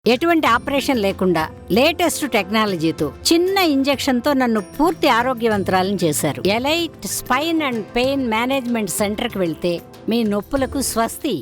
ఎటువంటి ఆపరేషన్ లేకుండా లేటెస్ట్ టెక్నాలజీతో చిన్న ఇంజెక్షన్ తో నన్ను పూర్తి ఆరోగ్యవంతురాలను చేశారు. Elite spine and pain management centre కి వెళ్తే మీ నొప్పులకు స్వస్తి.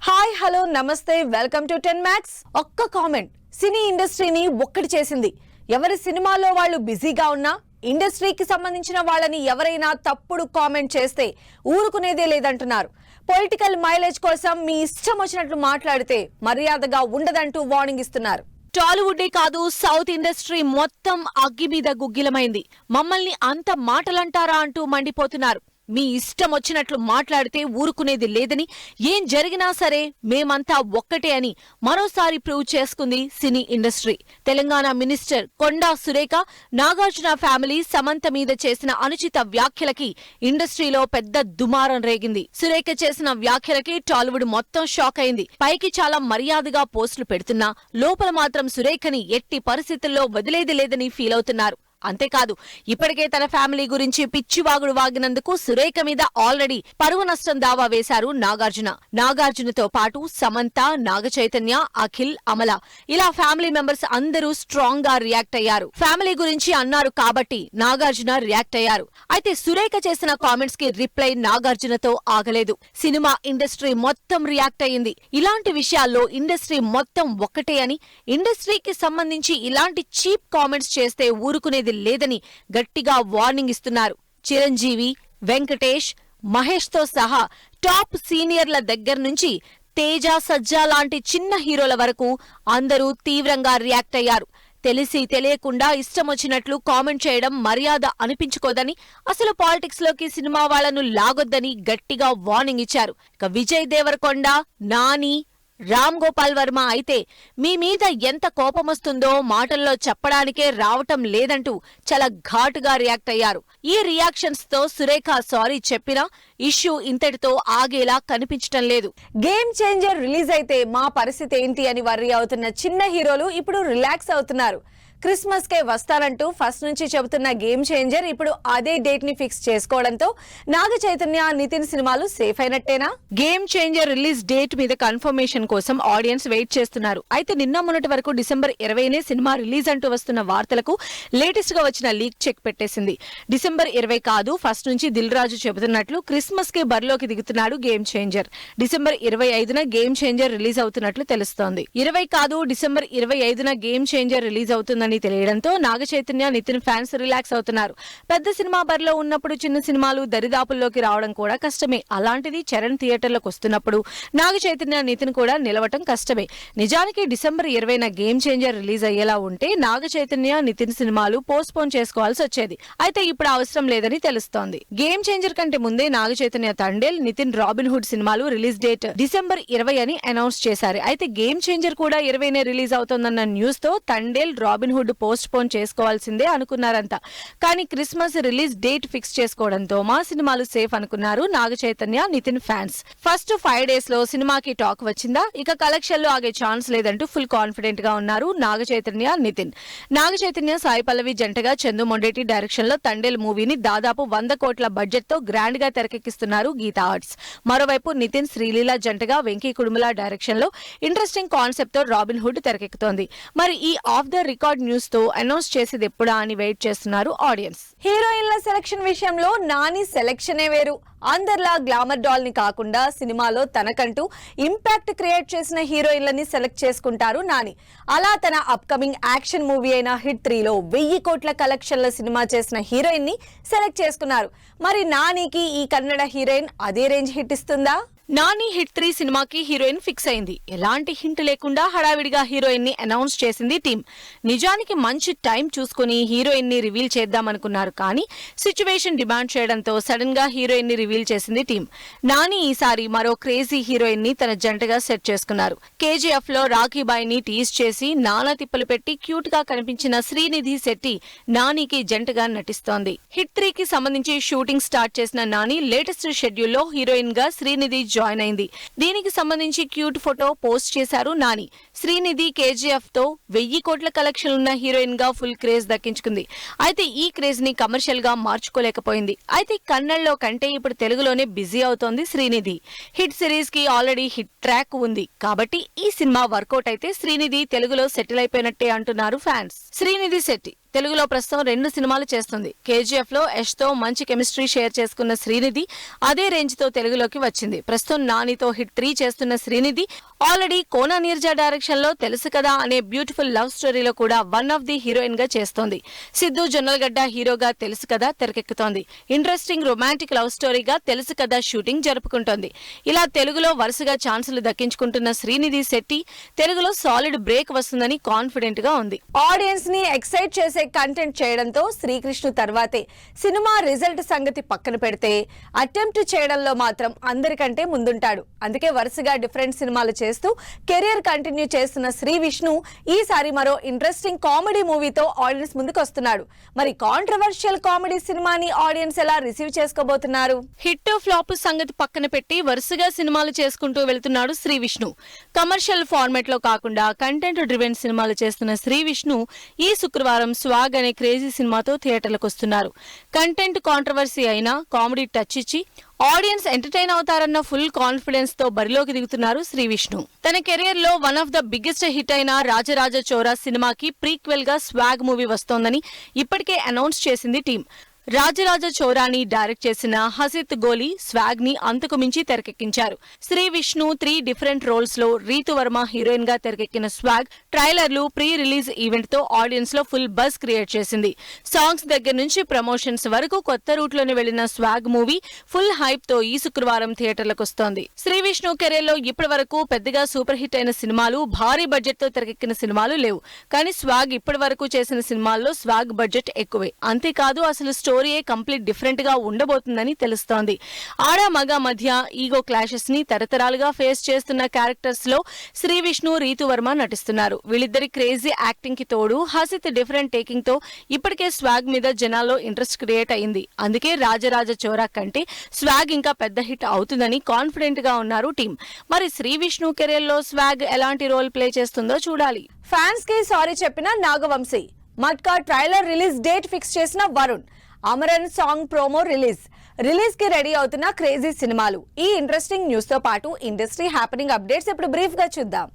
హాయ్ హలో నమస్తే, వెల్కమ్ టు 10 Max. ఒక్క కామెంట్ సినీ ఇండస్ట్రీని ఒక్కటి చేసింది. ఎవరి సినిమాలో వాళ్ళు బిజీగా ఉన్నా ఇండస్ట్రీకి సంబంధించిన వాళ్ళని ఎవరైనా తప్పుడు కామెంట్ చేస్తే ఊరుకునేదే లేదంటున్నారు. పొలిటికల్ మైలేజ్ కోసం మీ ఇష్టం వచ్చినట్లు మాట్లాడితే మర్యాదగా ఉండదంటూ వార్నింగ్ ఇస్తున్నారు. టాలీవుడే కాదు, సౌత్ ఇండస్ట్రీ మొత్తం అగ్గి మీద గుగ్గిలమైంది. మమ్మల్ని అంత మాటలంటారా అంటూ మండిపోతున్నారు. మీ ఇష్టం వచ్చినట్లు మాట్లాడితే ఊరుకునేది లేదని, ఏం జరిగినా సరే మేమంతా ఒక్కటే అని మరోసారి ప్రూవ్ చేసుకుంది cine industry. Telangana minister Konda Surekha, Nagarjuna family Samantha మీద చేసిన అనుచిత వ్యాఖ్యలకి ఇండస్ట్రీలో పెద్ద దుమారం రేగింది. సురేఖ చేసిన వ్యాఖ్యలకి టాలీవుడ్ మొత్తం షాక్ అయింది. పైకి చాలా మర్యాదగా పోస్టులు పెడుతున్నా లోపల మాత్రం సురేఖని ఎట్టి పరిస్థితుల్లో వదిలేది లేదని ఫీల్ అవుతున్నారు. అంతేకాదు, ఇప్పటికే తన ఫ్యామిలీ గురించి పిచ్చివాగుడు వాగినందుకు సురేఖ మీద ఆల్రెడీ పరువు నష్టం దావా వేశారు నాగార్జున. నాగార్జునతో పాటు సమంత, నాగచైతన్య, అఖిల్, అమల ఇలా ఫ్యామిలీ మెంబర్స్ అందరూ స్ట్రాంగ్ గా రియాక్ట్ అయ్యారు. ఫ్యామిలీ గురించి అన్నారు కాబట్టి నాగార్జున రియాక్ట్ అయ్యారు. అయితే సురేఖ చేసిన కామెంట్స్ కి రిప్లై నాగార్జునతో ఆగలేదు. సినిమా ఇండస్ట్రీ మొత్తం రియాక్ట్ అయ్యింది. ఇలాంటి విషయాల్లో ఇండస్ట్రీ మొత్తం ఒక్కటే అని, ఇండస్ట్రీకి సంబంధించి ఇలాంటి చీప్ కామెంట్స్ చేస్తే ఊరుకునేది లేదని గట్టిగా వార్నింగ్ ఇస్తున్నారు. చిరంజీవి, వెంకటేష్, మహేష్ తో సహా టాప్ సీనియర్ల దగ్గర నుంచి తేజ, సజ్జా లాంటి చిన్న హీరోల వరకు అందరూ తీవ్రంగా రియాక్ట్ అయ్యారు. తెలిసి తెలియకుండా ఇష్టం వచ్చినట్లు కామెంట్ చేయడం మర్యాద అనిపించుకోదని, అసలు పాలిటిక్స్ లోకి సినిమా వాళ్లను లాగొద్దని గట్టిగా వార్నింగ్ ఇచ్చారు. ఇక విజయ్ దేవరకొండ, నాని, రామ్ గోపాల్ వర్మ అయితే మీ మీద ఎంత కోపమొస్తుందో మాటల్లో చెప్పడానికే రావటం లేదంటూ చాలా ఘాటుగా రియాక్ట్ అయ్యారు. ఈ రియాక్షన్స్ తో సురేఖ సారీ చెప్పినా ఇష్యూ ఇంతటితో ఆగేలా కనిపించటం లేదు. గేమ్ చేంజర్ రిలీజ్ అయితే మా పరిస్థితి ఏంటి అని వర్రీ అవుతున్న చిన్న హీరోలు ఇప్పుడు రిలాక్స్ అవుతున్నారు. క్రిస్మస్ కే వస్తానంటూ ఫస్ట్ నుంచి చెబుతున్న గేమ్ చేంజర్ ఇప్పుడు అదే డేట్ ని ఫిక్స్ చేసుకోవడంతో నాగ చైతన్య, నితిన్ సినిమాలు సేఫ్ అయినట్టేనా? గేమ్ చేంజర్ రిలీజ్ డేట్ మీద కన్ఫర్మేషన్ కోసం ఆడియన్స్ వెయిట్ చేస్తున్నారు. అయితే నిన్న మొన్నటి వరకు డిసెంబర్ 20నే సినిమా రిలీజ్ అంటూ వస్తున్న వార్తలకు లేటెస్ట్ గా వచ్చిన లీక్ చెక్ పెట్టేసింది. డిసెంబర్ 20 కాదు, ఫస్ట్ నుంచి దిల్ రాజు చెబుతున్నట్లు క్రిస్మస్ కే బరిలోకి దిగుతున్నాడు గేమ్ చేంజర్. డిసెంబర్ 25న గేమ్ చేంజర్ రిలీజ్ అవుతున్నట్లు తెలుస్తోంది. 20 కాదు, డిసెంబర్ 25న గేమ్ చేంజర్ రిలీజ్ అవుతుందని తెలియడంతో నాగ చైతన్య, నితిన్ ఫ్యాన్స్ రిలాక్స్ అవుతున్నారు. పెద్ద సినిమా బరిలో ఉన్నప్పుడు చిన్న సినిమాలు దరిదాపుల్లోకి రావడం కూడా కష్టమే. అలాంటిది చరణ్ థియేటర్లకు వస్తున్నప్పుడు నాగ చైతన్య, నితిన్ కూడా నిలవటం కష్టమే. నిజానికి డిసెంబర్ 20న గేమ్ చేంజర్ రిలీజ్ అయ్యేలా ఉంటే నాగ చైతన్య, నితిన్ సినిమాలు పోస్ట్ పోన్ చేసుకోవాల్సి వచ్చేది. అయితే ఇప్పుడు అవసరం లేదని తెలుస్తోంది. గేమ్ చేంజర్ కంటే ముందే నాగ చైతన్య తండేల్, నితిన్ రాబిన్ హుడ్ సినిమాలు రిలీజ్ డేట్ డిసెంబర్ 20 అని అనౌన్స్ చేశారు. అయితే గేమ్ చేంజర్ కూడా 20నే రిలీజ్ అవుతోందన్న న్యూస్ తో Thandel, robin hood post phone చేసుకోవాల్సిందే అనుకున్నారంతా. కానీ క్రిస్మస్ రిలీజ్ డేట్ ఫిక్స్ చేసుకోవడంతో మా సినిమాలు సేఫ్ అనుకున్నారు Naga Chaitanya, Nitin fans. First 5 days లో సినిమాకి టాక్ వచ్చిందా, ఇక కలెక్షన్ లో ఆగే ఛాన్స్ లేదంటూ ఫుల్ కాన్ఫిడెంట్ గా ఉన్నారు నాగ చైతన్య, నితిన్. నాగ చైతన్య, సాయి పల్లవి జంటగా చందు మొండేటి డైరెక్షన్ లో తండేల్ మూవీని దాదాపు 100 కోట్ల బడ్జెట్ తో గ్రాండ్ గా తెరకెక్కిస్తున్నారు గీతా ఆర్ట్స్. మరోవైపు నితిన్, శ్రీలీల జంటగా వెంకీ కుడుముల డైరెక్షన్ లో ఇంట్రెస్టింగ్ కాన్సెప్ట్ తో రాబిన్ హుడ్ తెరకెక్కుతోంది. మరి ఈ ఆఫ్ ద రికార్డ్ న్యూస్ తో అనౌన్స్ చేసేది ఎప్పుడా అని వెయిట్ చేస్తున్నారు ఆడియన్స్. హీరోయిన్ల సెలక్షన్ విషయంలో నాని సెలక్షనే వేరు. అందరిలా గ్లామర్ డాల్ ని కాకుండా సినిమాలో తనకంటూ ఇంపాక్ట్ క్రియేట్ చేసిన హీరోయిన్లని సెలెక్ట్ చేసుకుంటారు నాని. అలా తన అప్కమింగ్ యాక్షన్ మూవీ అయిన హిట్ 3లో 1000 కోట్ల కలెక్షన్ల సినిమా చేసిన హీరోయిన్ ని సెలెక్ట్ చేసుకున్నారు. మరి నానికి ఈ కన్నడ హీరోయిన్ అదే రేంజ్ హిట్ ఇస్తుందా? నాని హిట్ 3 సినిమాకి హీరోయిన్ ఫిక్స్ అయింది. ఎలాంటి హింట్ లేకుండా హడావిడిగా హీరోయిన్ ని అనౌన్స్ చేసింది టీం. నిజానికి మంచి టైం చూసుకుని హీరోయిన్ ని రివీల్ చేద్దామనుకున్నారు, కానీ సిచ్యువేషన్ డిమాండ్ చేయడంతో సడన్ గా హీరోయిన్ ని రివీల్ చేసింది టీం. నాని ఈసారి మరో క్రేజీ హీరోయిన్ ని తన జంటగా సెట్ చేసుకున్నారు. కేజీఎఫ్ లో రాఖీబాయ్ ని టీజ్ చేసి నానా తిప్పలు పెట్టి క్యూట్ గా కనిపించిన శ్రీనిధి శెట్టి నానికి జంటగా నటిస్తోంది. హిట్ 3కి సంబంధించి షూటింగ్ స్టార్ట్ చేసిన నాని లేటెస్ట్ షెడ్యూల్లో హీరోయిన్ గా శ్రీనిధి జాయిన్ అయింది. దీనికి సంబంధించి క్యూట్ ఫోటో పోస్ట్ చేశారు నాని. శ్రీనిధి కేజీఎఫ్ తో 1000 కోట్ల కలెక్షన్ ఉన్న హీరోయిన్ గా ఫుల్ క్రేజ్ దక్కించుకుంది. అయితే ఈ క్రేజ్ ని కమర్షియల్ గా మార్చుకోలేకపోయింది. అయితే కన్నడలో కంటే ఇప్పుడు తెలుగులోనే బిజీ అవుతోంది శ్రీనిధి. హిట్ సిరీస్ కి ఆల్రెడీ హిట్ ట్రాక్ ఉంది కాబట్టి ఈ సినిమా వర్కౌట్ అయితే శ్రీనిధి తెలుగులో సెటిల్ అయిపోయినట్టే అంటున్నారు ఫ్యాన్స్. శ్రీనిధి శెట్టి తెలుగులో ప్రస్తుతం 2 సినిమాలు చేస్తుంది. కేజీఎఫ్ లో యష్ తో మంచి కెమిస్ట్రీ షేర్ చేసుకున్న శ్రీనిధి అదే రేంజ్ తో తెలుగులోకి వచ్చింది. ప్రస్తుతం నానితో హిట్ 3 చేస్తున్న శ్రీనిధి ఆల్రెడీ కోన నీర్జా డైరెక్షన్ లో తెలుసు కదా అనే బ్యూటిఫుల్ లవ్ స్టోరీలో కూడా వన్ ఆఫ్ ది హీరోయిన్ గా చేస్తోంది. సిద్ధు జొన్నలగడ్డ హీరోగా తెలుసు కదా తెరకెక్కుతోంది. ఇంట్రెస్టింగ్ రొమాంటిక్ లవ్ స్టోరీగా తెలుసు కదా షూటింగ్ జరుపుకుంటోంది. ఇలా తెలుగులో వరుసగా ఛాన్సులు దక్కించుకుంటున్న శ్రీనిధి శెట్టి తెలుగులో సాలిడ్ బ్రేక్ వస్తుందని కాన్ఫిడెంట్ గా ఉంది. ఆడియన్స్ ని ఎక్సైట్ చేసే కంటెంట్ చేయడంతో శ్రీకృష్ణ తర్వాతే సినిమా రిజల్ట్ సంగతి పక్కన పెడితే అటెంప్ట్ చేయడంలో మాత్రం అందరికంటే ముందుంటాడు. అందుకే వరుసగా డిఫరెంట్ సినిమాలు చేస్తూ కెరీర్ కంటిన్యూ చేస్తున్న శ్రీ విష్ణు ఈసారి మరో ఇంట్రెస్టింగ్ కామెడీ మూవీతో ఆడియన్స్ ముందుకు వస్తున్నాడు. మరి కాంట్రవర్షియల్ కామెడీ సినిమాని ఆడియన్స్ ఎలా రిసీవ్ చేసుకోబోతున్నారు? హిట్ ఫ్లాప్ సంగతి పక్కన పెట్టి వరుసగా సినిమాలు చేసుకుంటూ వెళ్తున్నాడు శ్రీ విష్ణు. కమర్షియల్ ఫార్మాట్ లో కాకుండా కంటెంట్ డ్రివెన్ సినిమాలు చేస్తున్న శ్రీ విష్ణు ఈ శుక్రవారం స్వాగ్ అనే క్రేజీ సినిమాతో థియేటర్లకు వస్తున్నారు. కంటెంట్ కాంట్రవర్సీ అయినా కామెడీ టచ్ ఇచ్చి ఆడియన్స్ ఎంటర్టైన్ అవుతారన్న ఫుల్ కాన్ఫిడెన్స్ తో బరిలోకి దిగుతున్నారు శ్రీ విష్ణు. తన కెరీర్ లో one of the biggest hit అయిన రాజరాజ చోరా సినిమాకి ప్రీక్వెల్ గా స్వాగ్ మూవీ వస్తోందని ఇప్పటికే అనౌన్స్ చేసింది టీం. రాజరాజ చోరాని డైరెక్ట్ చేసిన హసిత్ గోలి స్వాగ్ ని అంతకు మించి తెరకెక్కించారు. శ్రీ విష్ణు 3 డిఫరెంట్ రోల్స్ లో రీతు వర్మ హీరోయిన్ గా తెరకెక్కిన స్వాగ్ ట్రైలర్లు ప్రీ రిలీజ్ ఈవెంట్ తో ఆడియన్స్ లో ఫుల్ బజ్ క్రియేట్ చేసింది. సాంగ్స్ దగ్గర నుంచి ప్రమోషన్స్ వరకు కొత్త రూట్ లోనే వెళ్లిన స్వాగ్ మూవీ ఫుల్ హైప్ తో ఈ శుక్రవారం థియేటర్లకు వస్తోంది. శ్రీ విష్ణు కెరీర్ లో ఇప్పటి వరకు పెద్దగా సూపర్ హిట్ అయిన సినిమాలు, భారీ బడ్జెట్ తో తెరకెక్కిన సినిమాలు లేవు. కానీ స్వాగ్ ఇప్పటి వరకు చేసిన సినిమాల్లో స్వాగ్ బడ్జెట్ ఎక్కువే. అంతేకాదు అసలు స్టోరీయే కంప్లీట్ డిఫరెంట్ గా ఉండబోతుందని తెలుస్తోంది. ఆడ మగ మధ్య ఈగో క్లాషెస్ ని తరతరాలుగా ఫేస్ చేస్తున్న క్యారెక్టర్స్ లో శ్రీ విష్ణు, రీతు వర్మ నటిస్తున్నారు. వీళ్ళిద్దరి క్రేజీ యాక్టింగ్ కి తోడు హసిత్ డిఫరెంట్ టేకింగ్ తో ఇప్పటికే స్వాగ్ మీద జనాల్లో ఇంట్రెస్ట్ క్రియేట్ అయింది. అందుకే రాజరాజ చోరా కంటే స్వాగ్ ఇంకా పెద్ద హిట్ అవుతుందని కాన్ఫిడెంట్ గా ఉన్నారు టీం. మరి శ్రీ విష్ణు కెరీర్ లో స్వాగ్ ఎలాంటి రోల్ ప్లే చేస్తుందో చూడాలి. ఫ్యాన్స్ కి సారీ చెప్పిన Nagavamsi, Matka trailer release date fix చేసిన Varun, Amaran song promo release కి రెడీ అవుతున్న క్రేజీ సినిమాలు, ఈ ఇంట్రెస్టింగ్ న్యూస్ తో పాటు ఇండస్ట్రీ హ్యాపెనింగ్ అప్డేట్స్ ఇప్పుడు బ్రీఫ్ గా చూద్దాం.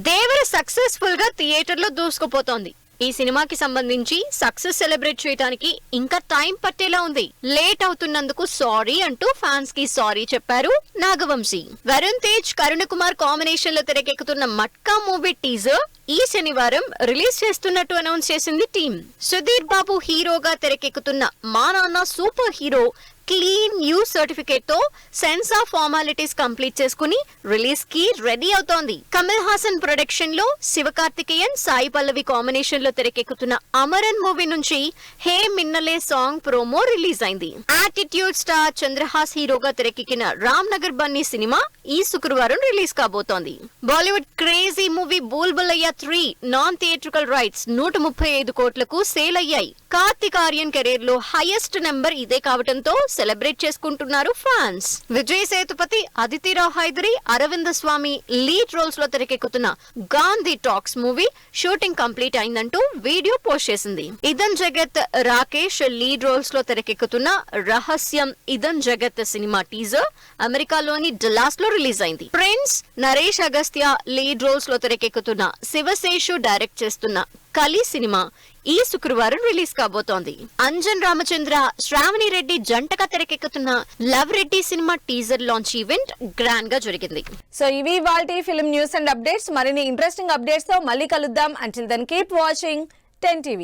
దేవర సక్సెస్ఫుల్ గా థియేటర్ లో దూసుకుపోతోంది. ఈ సినిమాకి సంబంధించి సక్సెస్ సెలబ్రేట్ చేయడానికి ఇంకా టైం పట్టేలా ఉంది. లేట్ అవుతున్నందుకు సారీ అంటూ ఫ్యాన్స్ కి సారీ చెప్పారు నాగవంశీ. వరుణ్ తేజ్, కరుణ కుమార్ కాంబినేషన్ లో తెరకెక్కుతున్న మట్కా మూవీ టీజర్ ఈ శనివారం రిలీజ్ చేస్తున్నట్టు అనౌన్స్ చేసింది టీం. సుధీర్ బాబు హీరోగా తెరకెక్కుతున్న మా నాన్న super hero clean new certificate తో సెన్స్ ఆఫ్ ఫార్మాలిటీస్ కంప్లీట్ చేసుకుని రిలీజ్ కి రెడీ అవుతోంది. కమల్ హాసన్ ప్రొడక్షన్ లో శివకార్తికేయన్, సాయి పల్లవి కాంబినేషన్ లో తెరకెక్కుతున్న అమరన్ మూవీ నుంచి హే మిన్నలే సాంగ్ ప్రోమో రిలీజ్ అయింది. యాటిట్యూడ్ స్టార్ చంద్రహాస్ హీరోగా తెరకెక్కిన రామ్ నగర్ బన్నీ సినిమా ఈ శుక్రవారం రిలీజ్ కాబోతోంది. బాలీవుడ్ క్రేజీ మూవీ బుల్బులయ్య 3 నాన్ థియేట్రికల్ రైట్స్ 135 కోట్లకు సేల్ అయ్యాయి. కార్తిక్ ఆర్యన్ కెరీర్ లో హైయెస్ట్ నెంబర్ ఇదే కావడంతో సెలబ్రేట్ చేసుకుంటున్నారు fans. Vijay Sethupathi, Aditi Rao Hydari, Aravind Swamy lead roles లో తెరకెక్కుతున్న Gandhi Talks movie shooting complete అయిందంటూ వీడియో పోస్ట్ చేసింది. ఇదన్ జగత్, రాకేష్ లీడ్ రోల్స్ లో తెరకెక్కుతున్న రహస్యం ఇదన్ జగత్ సినిమా టీజర్ అమెరికాలోని డల్లాస్ లో రిలీజ్ అయింది. Prince, Naresh Agastya lead roles లో తెరకెక్కుతున్న శివశేషు డైరెక్ట్ చేస్తున్న కలి సినిమా ఈ శుక్రవారం రిలీజ్ కాబోతోంది. అంజన్ రామచంద్ర, శ్రావణి రెడ్డి జంటగా తెరకెక్కుతున్న love Reddy cinema teaser launch event grand గా జరిగింది. సో ఇవి ఇవాల్టి ఫిల్మ్ న్యూస్ అండ్ అప్డేట్స్. మరిన్ని ఇంట్రెస్టింగ్ అప్డేట్స్ తో మళ్ళీ కలుద్దాం. Until then keep watching 10 TV.